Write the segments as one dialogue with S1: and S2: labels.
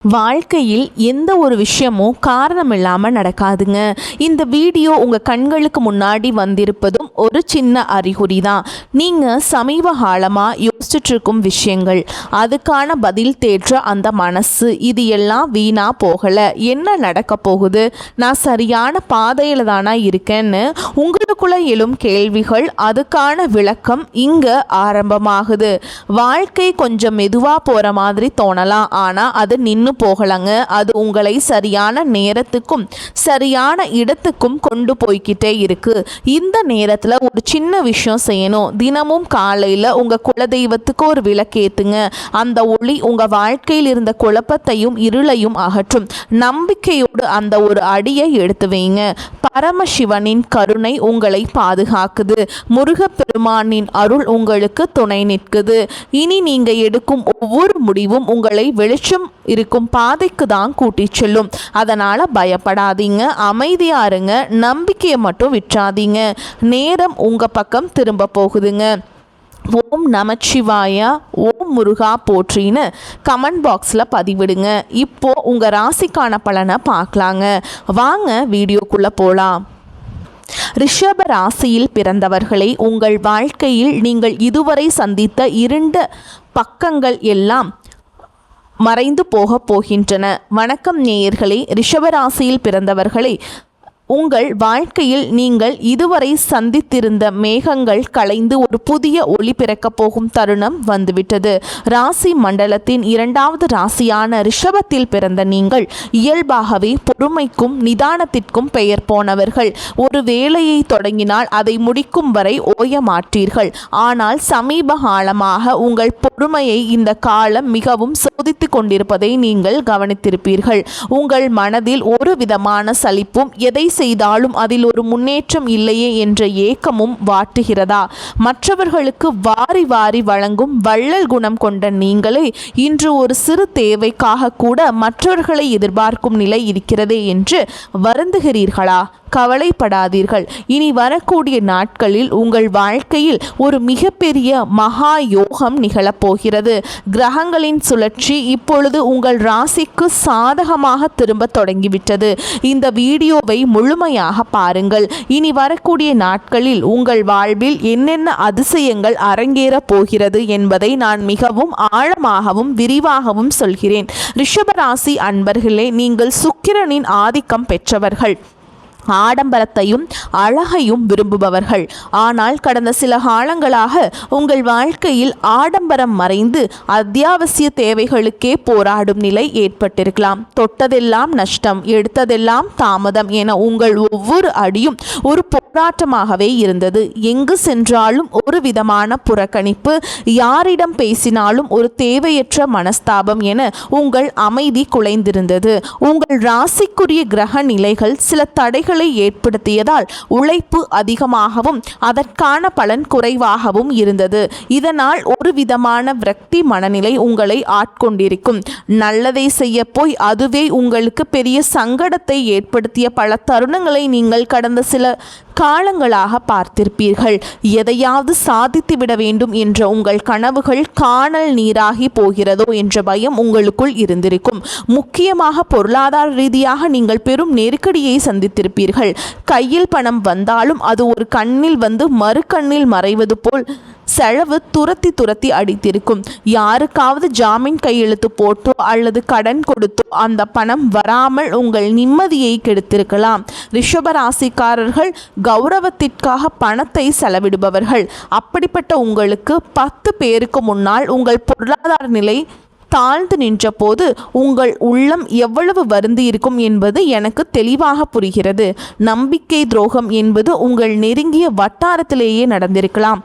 S1: வாழ்க்கையில் எந்த ஒரு விஷயமும் காரணம் இல்லாமல் நடக்காதுங்க. இந்த வீடியோ உங்கள் கண்களுக்கு முன்னாடி வந்திருப்பதும் ஒரு சின்ன அறிகுறி தான். நீங்கள் சமீப காலமாக யோசிச்சுட்டு இருக்கும் விஷயங்கள், அதுக்கான பதில் தேற்ற அந்த மனசு, இது எல்லாம் வீணாக போகலை. என்ன நடக்க போகுது, நான் சரியான பாதையில் தானா இருக்கேன்னு உங்களுக்குள்ள எழும் கேள்விகள், அதுக்கான விளக்கம் இங்கே ஆரம்பமாகுது. வாழ்க்கை கொஞ்சம் மெதுவாக போகிற மாதிரி தோணலாம், ஆனால் அது நின்று போகலங்க. அது உங்களை சரியான நேரத்துக்கும் சரியான இடத்துக்கும் கொண்டு போய்கிட்டே இருக்கு. இந்த நேரத்தில் ஒரு சின்ன விஷயம் செய்யணும். தினமும் காலையில் உங்கள் குலதெய்வத்துக்கு ஒரு விளக்கேத்துங்க. அந்த ஒளி உங்கள் வாழ்க்கையில் இருந்த குழப்பத்தையும் இருளையும் அகற்றும். நம்பிக்கையோடு அந்த ஒரு அடியை எடுத்து வைங்க. பரமசிவனின் கருணை உங்களை பாதுகாக்குது. முருகப்பெருமானின் அருள் உங்களுக்கு துணை நிற்குது. இனி நீங்க எடுக்கும் ஒவ்வொரு முடிவும் உங்களை வெளிச்சம் இருக்கும் பாதைக்கு தான் கூட்டி செல்லும். அதனால பயப்படாதீங்க, அமைதியா இருங்க, நம்பிக்கையை மட்டும் விட்டுறாதீங்க. நேரம் உங்க பக்கம் திரும்ப போகுதுங்க. ஓம் நமச்சிவாயா, ஓம் முருகா போற்றின்னு கமெண்ட் பாக்ஸில் பதிவிடுங்க. இப்போ உங்கள் ராசிக்கான பலனை பார்க்கலாங்க. வாங்க வீடியோக்குள்ளே போகலாம். ரிஷப ராசியில் பிறந்தவர்களை, உங்கள் வாழ்க்கையில் நீங்கள் இதுவரை சந்தித்த இருண்ட பக்கங்கள் எல்லாம் மறைந்து போகப் போகின்றன. வணக்கம் நேயர்களே. ரிஷபராசியில் பிறந்தவர்களை, உங்கள் வாழ்க்கையில் நீங்கள் இதுவரை சந்தித்திருந்த மேகங்கள் கலைந்து ஒரு புதிய ஒளி பிறக்கப் போகும் தருணம் வந்துவிட்டது. ராசி மண்டலத்தின் இரண்டாவது ராசியான ரிஷபத்தில் பிறந்த நீங்கள் இயல்பாகவே பொறுமைக்கும் நிதானத்திற்கும் பெயர் போனவர்கள். ஒரு வேலையை தொடங்கினால் அதை முடிக்கும் வரை ஓய மாட்டீர்கள். ஆனால் சமீப காலமாக உங்கள் பொறுமையை இந்த காலம் மிகவும் சோதித்து கொண்டிருப்பதை நீங்கள் கவனித்திருப்பீர்கள். உங்கள் மனதில் ஒரு விதமான சலிப்பும், எதை செய்தாலும் அதில் ஒரு முன்னேற்றம் இல்லையே என்ற ஏக்கமும் வாட்டுகிறதா? மற்றவர்களுக்கு வாரி வாரி வழங்கும் வள்ளல் குணம் கொண்ட நீங்களே இன்று ஒரு சிறு தேவைக்காக கூட மற்றவர்களை எதிர்பார்க்கும் நிலை இருக்கிறதே என்று வருந்துகிறீர்களா? கவலைப்படாதீர்கள். இனி வரக்கூடிய நாட்களில் உங்கள் வாழ்க்கையில் ஒரு மிகப்பெரிய மகா யோகம் நிகழப்போகிறது. கிரகங்களின் சுழற்சி இப்பொழுது உங்கள் ராசிக்கு சாதகமாக திரும்ப தொடங்கிவிட்டது. இந்த வீடியோவை முழுமையாக பாருங்கள். இனி வரக்கூடிய நாட்களில் உங்கள் வாழ்வில் என்னென்ன அதிசயங்கள் அரங்கேறப் போகிறது என்பதை நான் மிகவும் ஆழமாகவும் விரிவாகவும் சொல்கிறேன். ரிஷபராசி அன்பர்களே, நீங்கள் சுக்கிரனின் ஆதிக்கம் பெற்றவர்கள். ஆடம்பரத்தையும் அழகையும் விரும்புபவர்கள். ஆனால் கடந்த சில காலங்களாக உங்கள் வாழ்க்கையில் ஆடம்பரம் மறைந்து அத்தியாவசிய தேவைகளுக்கே போராடும் நிலை ஏற்பட்டிருக்கலாம். தொட்டதெல்லாம் நஷ்டம், எடுத்ததெல்லாம் தாமதம் என உங்கள் ஒவ்வொரு அடியும் ஒரு போராட்டமாகவே இருந்தது. எங்கு சென்றாலும் ஒரு விதமான புறக்கணிப்பு, யாரிடம் பேசினாலும் ஒரு தேவையற்ற மனஸ்தாபம் என உங்கள் அமைதி குலைந்திருந்தது. உங்கள் ராசிக்குரிய கிரக நிலைகள் சில தடைகள் ஏற்படுத்தியதால் உழைப்பு அதிகமாகவும் அதற்கான பலன் குறைவாகவும் இருந்தது. இதனால் ஒரு விதமான விரக்தி மனநிலை உங்களை ஆட்கொண்டிருக்கும். நல்லதை செய்ய போய் அதுவே உங்களுக்கு பெரிய சங்கடத்தை ஏற்படுத்திய பல தருணங்களை நீங்கள் கடந்த சில காலங்களாக பார்த்திருப்பீர்கள். எதையாவது சாதித்து விட வேண்டும் என்ற உங்கள் கனவுகள் காணல் நீராகி போகிறதோ என்ற பயம் உங்களுக்குள் இருந்திருக்கும். முக்கியமாக பொருளாதார ரீதியாக நீங்கள் பெரும் நெருக்கடியை சந்தித்திருப்பீர்கள். கையில் பணம் வந்தாலும் அது ஒரு கண்ணில் வந்து மறு கண்ணில் மறைவது போல் செலவு துரத்தி அடித்திருக்கும். யாருக்காவது ஜாமீன் கையெழுத்து போட்டோ அல்லது கடன் கொடுத்தோ அந்த பணம் வராமல் உங்கள் நிம்மதியை கெடுத்திருக்கலாம். ரிஷபராசிக்காரர்கள் கௌரவத்திற்காக பணத்தை செலவிடுபவர்கள். அப்படிப்பட்ட உங்களுக்கு 10 பேருக்கு முன்னால் உங்கள் பொருளாதார நிலை தாழ்ந்து நின்ற போது உங்கள் உள்ளம் எவ்வளவு வருந்தி இருக்கும் என்பது எனக்கு தெளிவாக புரிகிறது. நம்பிக்கை துரோகம் என்பது உங்கள் நெருங்கிய வட்டாரத்திலேயே நடந்திருக்கலாம்.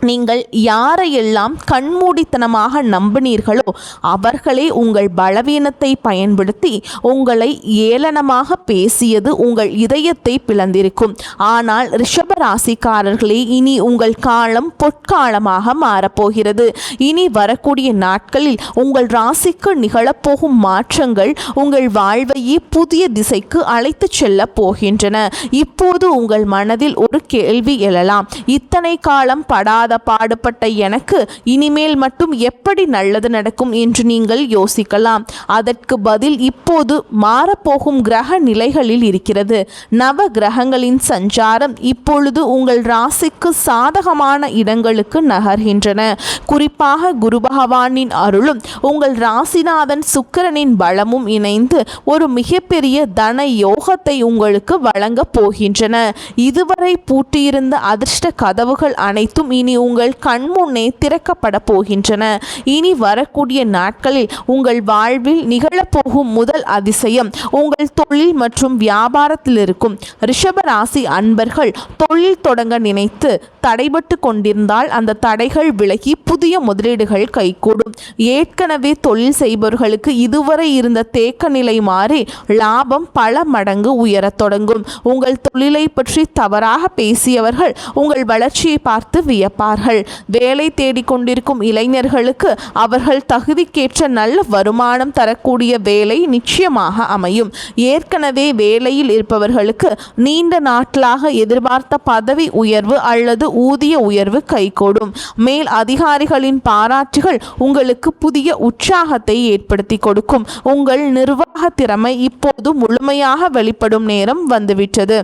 S1: நீங்கள் யாரையெல்லாம் கண்மூடித்தனமாக நம்பினீர்களோ அவர்களே உங்கள் பலவீனத்தை பயன்படுத்தி உங்களை ஏளனமாக பேசியது உங்கள் இதயத்தை பிளந்திருக்கும். ஆனால் ரிஷபராசிக்காரர்களே, இனி உங்கள் காலம் பொற்காலமாக மாறப்போகிறது. இனி வரக்கூடிய நாட்களில் உங்கள் ராசிக்கு நிகழப்போகும் மாற்றங்கள் உங்கள் வாழ்வையே புதிய திசைக்கு அழைத்து செல்ல போகின்றன. இப்போது உங்கள் மனதில் ஒரு கேள்வி எழலாம். இத்தனை காலம் படாத படாத பாடுபட்ட எனக்கு இனிமேல் மட்டும் எப்படி நல்லது நடக்கும் என்று நீங்கள் யோசிக்கலாம். அதற்கு பதில் இப்போது மாறப்போகும் கிரக நிலைகளில் இருக்கிறது. நவ கிரகங்களின் சஞ்சாரம் இப்பொழுது உங்கள் ராசிக்கு சாதகமான இடங்களுக்கு நகர்கின்றன. குறிப்பாக குரு பகவானின் அருளும் உங்கள் ராசிநாதன் சுக்கிரனின் பலமும் இணைந்து ஒரு மிகப்பெரிய தன யோகத்தை உங்களுக்கு வழங்க போகின்றன. இதுவரை பூட்டியிருந்த அதிர்ஷ்ட கதவுகள் அனைத்தும் இனி உங்கள் கண்முன்னே திறக்கப்பட போகின்றன. இனி வரக்கூடிய நாட்களில் உங்கள் வாழ்வில் நிகழப்போகும் முதல் அதிசயம் உங்கள் தொழில் மற்றும் வியாபாரத்தில் இருக்கும் ரிஷபராசி அன்பர்கள் தொழில் தொடங்க நினைத்து தடைபட்டு கொண்டிருந்தால் அந்த தடைகள் விலகி புதிய முதலீடுகள் கைகூடும். ஏற்கனவே தொழில் செய்பவர்களுக்கு இதுவரை இருந்த தேக்க நிலை மாறி லாபம் பல மடங்கு உயரத் தொடங்கும். உங்கள் தொழிலை பற்றி தவறாக பேசியவர்கள் உங்கள் வளர்ச்சியை பார்த்து வியப்பார்கள். வேலை தேடிக்கொண்டிருக்கும் இளைஞர்களுக்கு அவர்கள் தகுதிக்கேற்ற நல்ல வருமானம் தரக்கூடிய வேலை நிச்சயமாக அமையும். ஏற்கனவே வேலையில் இருப்பவர்களுக்கு நீண்ட நாட்களாக எதிர்பார்த்த பதவி உயர்வு அல்லது ஊதிய உயர்வு கைகூடும். மேல் அதிகாரிகளின் பாராட்டுகள் உங்களுக்கு புதிய உற்சாகத்தை ஏற்படுத்தி கொடுக்கும். உங்கள் நிர்வாக திறமை இப்போது முழுமையாக வெளிப்படும் நேரம் வந்துவிட்டது.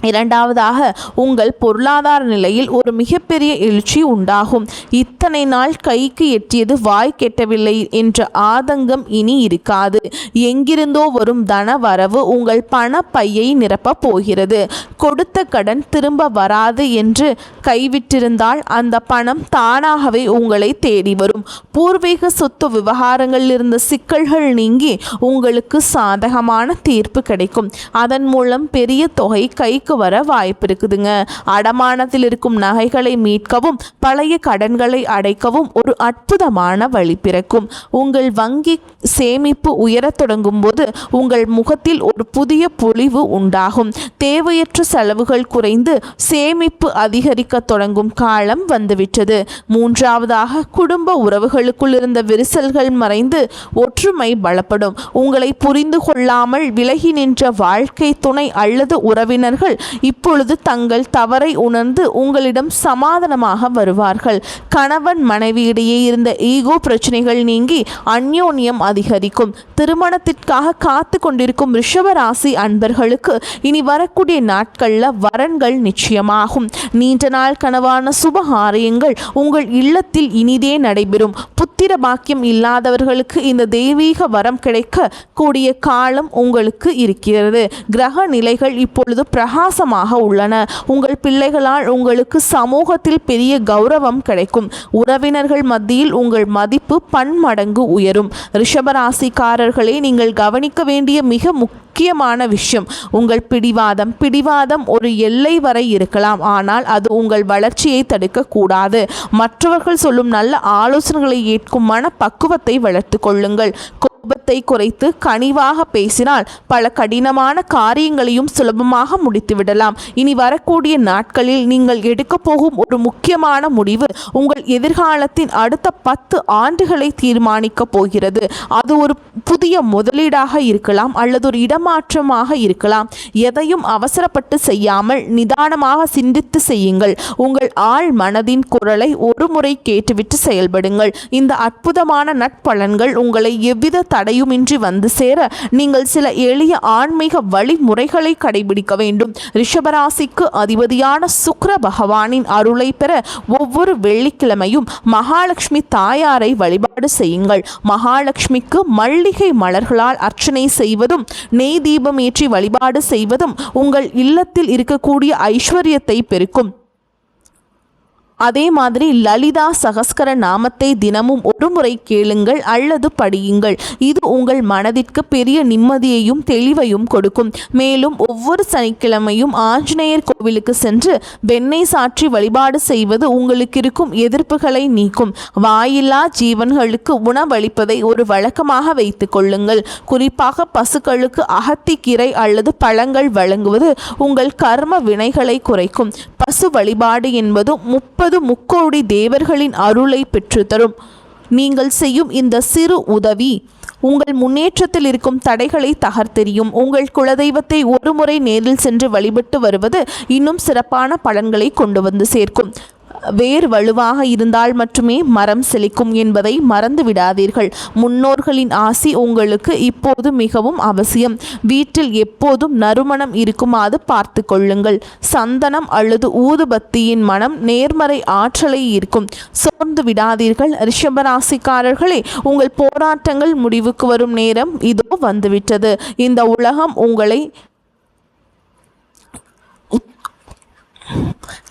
S1: இரண்டாவதாக, உங்கள் பொருளாதார நிலையில் ஒரு மிகப்பெரிய எழுச்சி உண்டாகும். இத்தனை நாள் கைக்கு எட்டியது வாய் கெட்டவில்லை என்ற ஆதங்கம் இனி இருக்காது. எங்கிருந்தோ வரும் தன வரவு உங்கள் பண பையை நிரப்பப் போகிறது. கொடுத்த கடன் திரும்ப வராது என்று கைவிட்டிருந்தால் அந்த பணம் தானாகவே உங்களை தேடி வரும். பூர்வீக சொத்து விவகாரங்களில் இருந்த சிக்கல்கள் நீங்கி உங்களுக்கு சாதகமான தீர்ப்பு கிடைக்கும். அதன் மூலம் பெரிய தொகை கைக்கு வர வாய்ப்பு இருக்குதுங்க. அடமானத்தில் இருக்கும் நகைகளை மீட்கவும் பழைய கடன்களை அடைக்கவும் ஒரு அற்புதமான வழி பிறக்கும். உங்கள் வங்கி சேமிப்பு உயரத் தொடங்கும் போது உங்கள் முகத்தில் ஒரு புதிய பொலிவு உண்டாகும். தேவையற்ற செலவுகள் குறைந்து சேமிப்பு அதிகரிக்க தொடங்கும் காலம் வந்துவிட்டது. மூன்றாவதாக, குடும்ப உறவுகளுக்குள் இருந்த விரிசல்கள் மறைந்து ஒற்றுமை பலப்படும். உங்களை புரிந்து கொள்ளாமல் விலகி நின்ற வாழ்க்கை துணை அல்லது உறவினர்கள் இப்பொழுது தங்கள் தவறை உணர்ந்து உங்களிடம் சமாதானமாக வருவார்கள். கணவன் மனைவியிடையே இருந்த ஈகோ பிரச்சனைகள் நீங்கி அந்யோன்யம் அதிகரிக்கும். திருமணத்திற்காக காத்து கொண்டிருக்கும் ரிஷபராசி அன்பர்களுக்கு இனி வரக்கூடிய நாட்களில் வரன்கள் நிச்சயமாகும். நீண்ட நாள் கனவான சுபகாரியங்கள் உங்கள் இல்லத்தில் இனிதே நடைபெறும். புத்திர பாக்கியம் இல்லாதவர்களுக்கு இந்த தெய்வீக வரம் கிடைக்க கூடிய காலம் உங்களுக்கு இருக்கிறது. கிரக நிலைகள் இப்பொழுது பிரகாசமாக உள்ளன. உங்கள் பிள்ளைகளால் உங்களுக்கு சமூகத்தில் பெரிய கௌரவம் கிடைக்கும். உறவினர்கள் மத்தியில் உங்கள் மதிப்பு பன்மடங்கு உயரும். ரிஷபராசிக்காரர்களே, நீங்கள் கவனிக்க வேண்டிய மிக முக்கியமான விஷயம் உங்கள் பிடிவாதம் ஒரு எல்லை வரை இருக்கலாம். ஆனால் அது உங்கள் வளர்ச்சியை தடுக்க கூடாது. மற்றவர்கள் சொல்லும் நல்ல ஆலோசனைகளை ஏற்கும் மன பக்குவத்தை வளர்த்து கொள்ளுங்கள். கோபத்தை குறைத்து கனிவாக பேசினால் பல கடினமான காரியங்களையும் சுலபமாக முடித்துவிடலாம். இனி வரக்கூடிய நாட்களில் நீங்கள் எடுக்க போகும் ஒரு முக்கியமான முடிவு உங்கள் எதிர்காலத்தின் அடுத்த 10 ஆண்டுகளை தீர்மானிக்க போகிறது. அது ஒரு புதிய முதலீடாக இருக்கலாம் அல்லது ஒரு இடமாற்றமாக இருக்கலாம். எதையும் அவசரப்பட்டு செய்யாமல் நிதானமாக சிந்தித்து செய்யுங்கள். உங்கள் ஆழ் மனதின் குரலை ஒரு முறை கேட்டுவிட்டு செயல்படுங்கள். இந்த அற்புதமான நட்பலன்கள் உங்களை எவ்வித தடையுமின்றி வந்து சேர நீங்கள் சில எளிய ஆன்மீக வழிமுறைகளை கடைபிடிக்க வேண்டும். ரிஷபராசிக்கு அதிபதியான சுக்கிர பகவானின் அருளை பெற ஒவ்வொரு வெள்ளிக்கிழமையும் மகாலட்சுமி தாயாரை வழிபாடு செய்யுங்கள். மகாலட்சுமிக்கு மல்லிகை மலர்களால் அர்ச்சனை செய்வதும் நெய் தீபம் ஏற்றி வழிபாடு செய்வதும் உங்கள் இல்லத்தில் இருக்கக்கூடிய ஐஸ்வர்யத்தை பெருக்கும். அதே மாதிரி லலிதா சகஸ்கர நாமத்தை தினமும் ஒரு முறை கேளுங்கள் அல்லது படியுங்கள். இது உங்கள் மனதிற்கு பெரிய நிம்மதியையும் தெளிவையும் கொடுக்கும். மேலும் ஒவ்வொரு சனிக்கிழமையும் ஆஞ்சநேயர் கோவிலுக்கு சென்று வெண்ணெய் சாற்றி வழிபாடு செய்வது உங்களுக்கு இருக்கும் எதிர்ப்புகளை நீக்கும். வாயில்லா ஜீவன்களுக்கு உணவளிப்பதை ஒரு வழக்கமாக வைத்துக் கொள்ளுங்கள். குறிப்பாக பசுக்களுக்கு அகத்திக்கீரை அல்லது பழங்கள் வழங்குவது உங்கள் கர்ம வினைகளை குறைக்கும். பசு வழிபாடு என்பது 30 முக்கோடி தேவர்களின் அருளை பெற்றுத்தரும். நீங்கள் செய்யும் இந்த சிறு உதவி உங்கள் முன்னேற்றத்தில் இருக்கும் தடைகளை தகர்த்தெறியும். உங்கள் குலதெய்வத்தை ஒரு முறை நேரில் சென்று வழிபட்டு வருவது இன்னும் சிறப்பான பலன்களை கொண்டு வந்து சேர்க்கும். வேர் வலுவாக இருந்தால் மட்டுமே மரம் செழிக்கும் என்பதை மறந்து விடாதீர்கள். முன்னோர்களின் ஆசி உங்களுக்கு இப்போது மிகவும் அவசியம். வீட்டில் எப்போதும் நறுமணம் இருக்குமாறு பார்த்து கொள்ளுங்கள். சந்தனம் அல்லது ஊதுபத்தியின் மனம் நேர்மறை ஆற்றலை ஈர்க்கும். சோர்ந்து விடாதீர்கள். ரிஷபராசிக்காரர்களே, உங்கள் போராட்டங்கள் முடிவுக்கு வரும் நேரம் இதோ வந்துவிட்டது. இந்த உலகம் உங்களை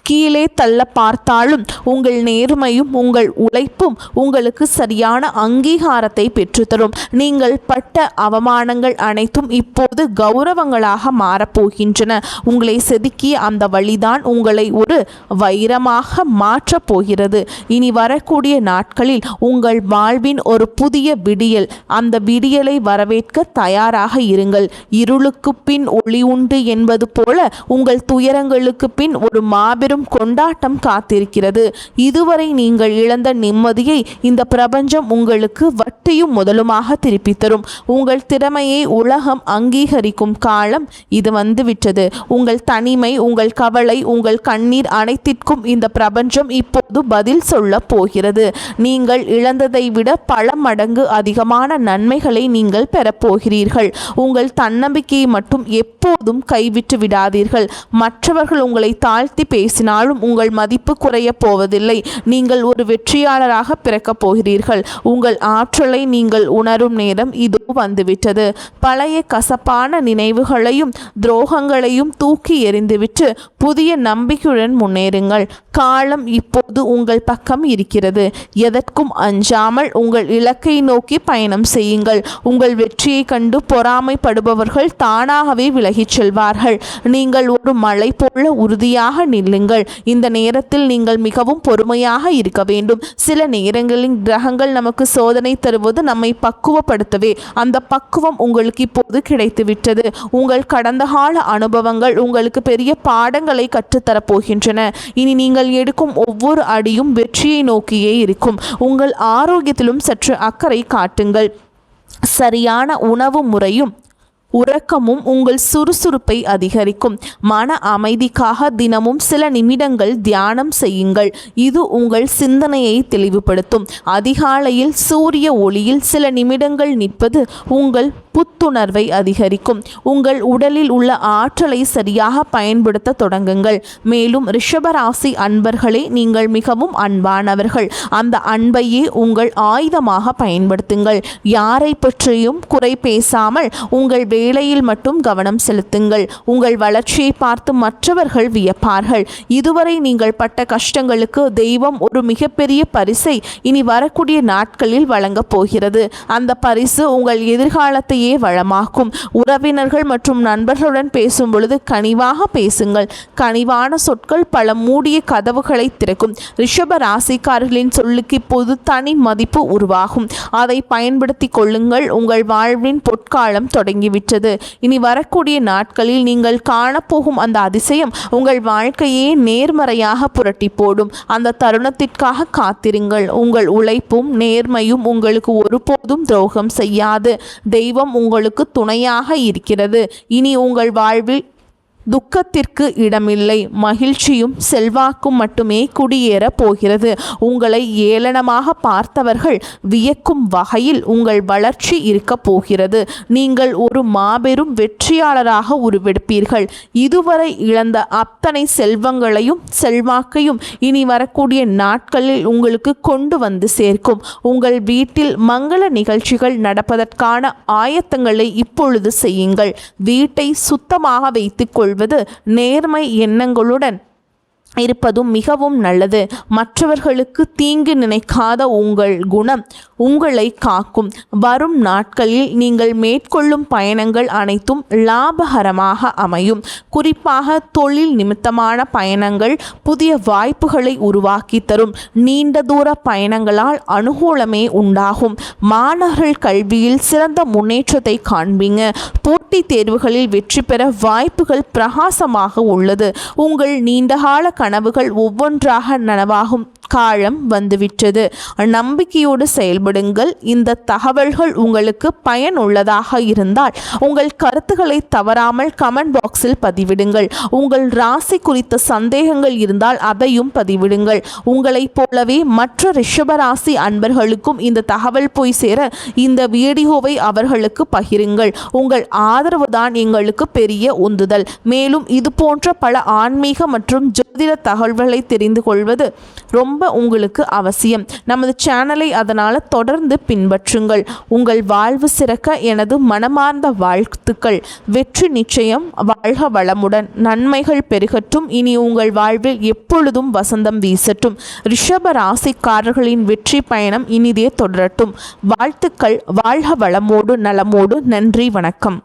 S1: கீழே தள்ள பார்த்தாலும் உங்கள் நேர்மையும் உங்கள் உழைப்பும் உங்களுக்கு சரியான அங்கீகாரத்தை பெற்றுத்தரும். நீங்கள் பட்ட அவமானங்கள் அனைத்தும் இப்போது கௌரவங்களாக மாறப்போகின்றன. உங்களை செதுக்கிய அந்த வழிதான் உங்களை ஒரு வைரமாக மாற்றப் போகிறது. இனி வரக்கூடிய நாட்களில் உங்கள் வாழ்வின் ஒரு புதிய விடியல். அந்த விடியலை வரவேற்க தயாராக இருங்கள். இருளுக்கு பின் ஒளி உண்டு என்பது போல உங்கள் துயரங்களுக்கு பின் ஒரு மாபெரும் கொண்டாட்டம் காத்திருக்கிறது. இதுவரை நீங்கள் இழந்த நிம்மதியை இந்த பிரபஞ்சம் உங்களுக்கு வட்டியும் முதலுமாக திருப்பி தரும். உங்கள் திறமையை உலகம் அங்கீகரிக்கும் காலம் இது வந்துவிட்டது. உங்கள் தனிமை, உங்கள் கவலை, உங்கள் கண்ணீர் அனைத்திற்கும் இந்த பிரபஞ்சம் இப்போது பதில் சொல்ல போகிறது. நீங்கள் இழந்ததை விட பல மடங்கு அதிகமான நன்மைகளை நீங்கள் பெறப்போகிறீர்கள். உங்கள் தன்னம்பிக்கையை மட்டும் எப்போதும் கைவிட்டு விடாதீர்கள். மற்றவர்கள் உங்களை தாழ்த்தி பேசினாலும் உங்கள் மதிப்பு குறைய போவதில்லை. நீங்கள் ஒரு வெற்றியாளராக பிறக்கப் போகிறீர்கள். உங்கள் ஆற்றலை நீங்கள் உணரும் நேரம் இதோ வந்துவிட்டது. பழைய கசப்பான நினைவுகளையும் துரோகங்களையும் தூக்கி எறிந்துவிட்டு புதிய நம்பிக்கையுடன் முன்னேறுங்கள். காலம் இப்போது உங்கள் பக்கம் இருக்கிறது. எதற்கும் அஞ்சாமல் உங்கள் இலக்கை நோக்கி பயணம் செய்யுங்கள். உங்கள் வெற்றியை கண்டு பொறாமைப்படுபவர்கள் தானாகவே விலகிச் செல்வார்கள். நீங்கள் ஒரு மலை போல உறுதியாக நில்லுங்கள். இந்த நேரத்தில் நீங்கள் மிகவும் பொறுமையாக இருக்க வேண்டும். சில நேரங்களில் கிரகங்கள் நமக்கு சோதனை தருவது நம்மை பக்குவப்படுத்தவே. அந்த பக்குவம் உங்களுக்கு இப்போது கிடைத்துவிட்டது. உங்கள் கடந்த கால அனுபவங்கள் உங்களுக்கு பெரிய பாடங்களை கற்றுத்தரப்போகின்றன. இனி நீங்கள் எடுக்கும் ஒவ்வொரு அடியும் வெற்றியை நோக்கியே இருக்கும். உங்கள் ஆரோக்கியத்திலும் சற்று அக்கறை காட்டுங்கள். சரியான உணவு முறையும் உறக்கமும் உங்கள் சுறுசுறுப்பை அதிகரிக்கும். மன அமைதிக்காக தினமும் சில நிமிடங்கள் தியானம் செய்யுங்கள். இது உங்கள் சிந்தனையை தெளிவுபடுத்தும். அதிகாலையில் சூரிய ஒளியில் சில நிமிடங்கள் நிற்பது உங்கள் புத்துணர்வை அதிகரிக்கும். உங்கள் உடலில் உள்ள ஆற்றலை சரியாக பயன்படுத்த தொடங்குங்கள். மேலும் ரிஷபராசி அன்பர்களே, நீங்கள் மிகவும் அன்பானவர்கள். அந்த அன்பையே உங்கள் ஆயுதமாக பயன்படுத்துங்கள். யாரை பற்றியும் குறை பேசாமல் உங்கள் வேலையில் மட்டும் கவனம் செலுத்துங்கள். உங்கள் வளர்ச்சியை பார்த்து மற்றவர்கள் வியப்பார்கள். இதுவரை நீங்கள் பட்ட கஷ்டங்களுக்கு தெய்வம் ஒரு மிகப்பெரிய பரிசை இனி வரக்கூடிய நாட்களில் வழங்கப் போகிறது. அந்த பரிசு உங்கள் எதிர்காலத்தையே வளமாக்கும். உறவினர்கள் மற்றும் நண்பர்களுடன் பேசும் பொழுது கனிவாக பேசுங்கள். கனிவான சொற்கள் பல மூடிய கதவுகளை திறக்கும். ரிஷப ராசிக்காரர்களின் சொல்லுக்கு இப்போது தனி மதிப்பு உருவாகும். அதை பயன்படுத்தி கொள்ளுங்கள். உங்கள் வாழ்வின் பொற்காலம் தொடங்கிவிட்டது. இனி வரக்கூடிய நாட்களில் நீங்கள் காணப்போகும் அந்த அதிசயம் உங்கள் வாழ்க்கையே நேர்மறையாக புரட்டி போடும். அந்த தருணத்திற்காக காத்திருங்கள். உங்கள் உழைப்பும் நேர்மையும் உங்களுக்கு ஒருபோதும் துரோகம் செய்யாது. தெய்வம் உங்களுக்கு துணையாக இருக்கிறது. இனி உங்கள் வாழ்வில் துக்கத்திற்கு இடமில்லை. மகிழ்ச்சியும் செல்வாக்கும் மட்டுமே குடியேற போகிறது. உங்களை ஏளனமாக பார்த்தவர்கள் வியக்கும் வகையில் உங்கள் வளர்ச்சி இருக்க போகிறது. நீங்கள் ஒரு மாபெரும் வெற்றியாளராக உருவெடுப்பீர்கள். இதுவரை இழந்த அத்தனை செல்வங்களையும் செல்வாக்கையும் இனி வரக்கூடிய நாட்களில் உங்களுக்கு கொண்டு வந்து சேர்க்கும். உங்கள் வீட்டில் மங்கள நிகழ்ச்சிகள் நடப்பதற்கான ஆயத்தங்களை இப்பொழுது செய்யுங்கள். வீட்டை சுத்தமாக வைத்துக் நேர்மை எண்ணங்களுடன் இருப்பதும் மிகவும் நல்லது. மற்றவர்களுக்கு தீங்கு நினைக்காத உங்கள் குணம் உங்களை காக்கும். வரும் நாட்களில் நீங்கள் மேற்கொள்ளும் பயணங்கள் அனைத்தும் லாபகரமாக அமையும். குறிப்பாக தொழில் நிமித்தமான பயணங்கள் புதிய வாய்ப்புகளை உருவாக்கி தரும். நீண்ட தூர பயணங்களால் அனுகூலமே உண்டாகும். மாணவர்கள் கல்வியில் சிறந்த முன்னேற்றத்தை காண்பீங்க. போட்டித் தேர்வுகளில் வெற்றி பெற வாய்ப்புகள் பிரகாசமாக உள்ளது. உங்கள் நீண்டகால கனவுகள் ஒவ்வொன்றாக நனவாகும் காலம் வந்துவிட்டது. நம்பிக்கையோடு செயல்படுங்கள். இந்த தகவல்கள் உங்களுக்கு பயனுள்ளதாக இருந்தால் உங்கள் கருத்துக்களை தவறாமல் கமெண்ட் பாக்ஸில் பதிவிடுங்கள். உங்கள் ராசி குறித்த சந்தேகங்கள் இருந்தால் அதையும் பதிவிடுங்கள். உங்களைப் போலவே மற்ற ரிஷபராசி அன்பர்களுக்கும் இந்த தகவல் போய் சேர இந்த வீடியோவை அவர்களுக்கு பகிருங்கள். உங்கள் ஆதரவு தான் எங்களுக்கு பெரிய உந்துதல். மேலும் இது போன்ற பல ஆன்மீக மற்றும் ஜோதிட தகவல்களை தெரிந்து கொள்வது ரொம்ப உங்களுக்கு அவசியம். நமது சேனலை அதனால் தொடர்ந்து பின்பற்றுங்கள். உங்கள் வாழ்வு சிறக்க எனது மனமார்ந்த வாழ்த்துக்கள். வெற்றி நிச்சயம். வாழ்க வளமுடன். நன்மைகள் பெருகட்டும். இனி உங்கள் வாழ்வில் எப்பொழுதும் வசந்தம் வீசட்டும். ரிஷப ராசிக்காரர்களின் வெற்றி பயணம் இனிதே தொடரட்டும். வாழ்த்துக்கள். வாழ்க வளமோடு நலமோடு. நன்றி. வணக்கம்.